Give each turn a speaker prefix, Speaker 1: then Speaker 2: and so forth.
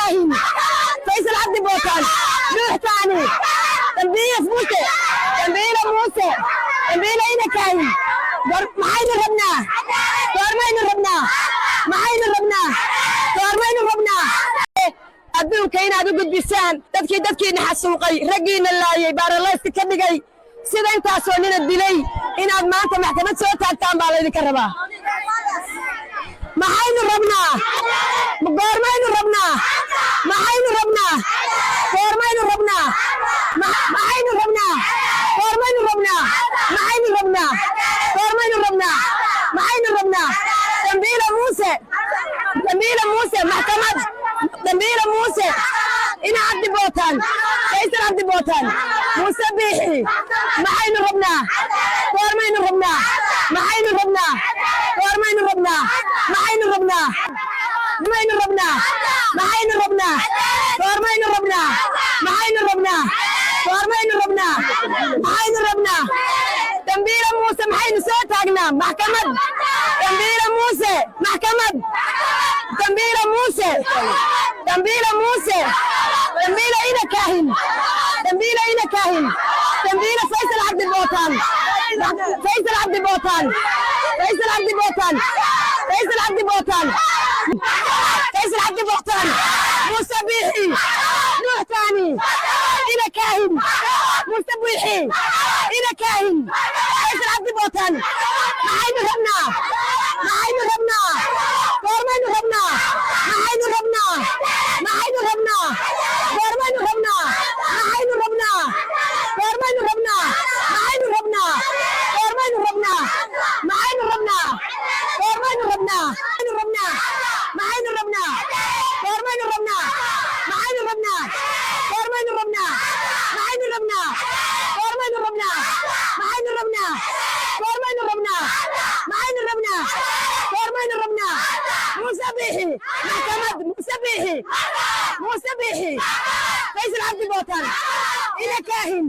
Speaker 1: كاهن فيصل عبد بوطن نوح ثاني تنبيه موسى تنبيه موسى تنبيه إنا كاهن محاين ربنا دورمين ربنا محاين ربنا دورمين ربنا adduunka inaad u gudbisaan dadkiina xasuuqay raggiina laayay baaraleyska ka dhigay sida intaasoo nina dilay inaad maanta maxkamad soo taagtaan baa laydinka rabaa maxaynu rabnaa goormaynu rabnaa maxaynu rabnaa goormaynu rabnaa maxaynu rabnaa goormaynu rabnaa maxaynu rabnaa goormaynu rabnaa maxaynu rabnaa dambiile muuse maxkamad dambiile muuse ina cabdi bootaan faysal cabdi bootaan muuse biixi maxaynu rabnaa goormaynu rabnaa maxaynu rabnaa goormaynu rabnaa maxaynu rabnaa maxaynu rabnaa maxaynu rabnaa goormaynu rabnaa maxaynu rabnaa goormaynu rabnaa maxaynu rabnaa dambiile muuse maxaynu soo taagnaa maxkamad dambiile muuse maxkamad dambiile muuse dambiile muuse dambiile ina kaahin dambiile ina kaahin dambiile faysal cabdi bootaan faysal cabdi bootaan faysal cabdi bootaan faysal cabdi bootaan faysal cabdi bootaan muuse biixi nuux ثاني ina kaahin muuse biixi ina kaahin faysal cabdi bootaan maxaynu rabnaa maxaynu rabnaa goormaynu rabnaa maxaynu rabnaa maxaynu rabnaa goormaynu rabnaa maxaynu rabnaa goormaynu rabnaa maxaynu rabnaa goormaynu rabnaa maxaynu rabnaa goormaynu rabnaa maxaynu rabnaa maxaynu rabnaa goormaynu rabnaa maxaynu rabnaa goormaynu rabnaa maxaynu rabnaa goormaynu rabnaa maxaynu rabnaa goormaynu rabnaa maxaynu rabnaa goormaynu rabnaa muuse biixi maxkamad muuse biixi faysal cabdi bootaan ina kaahin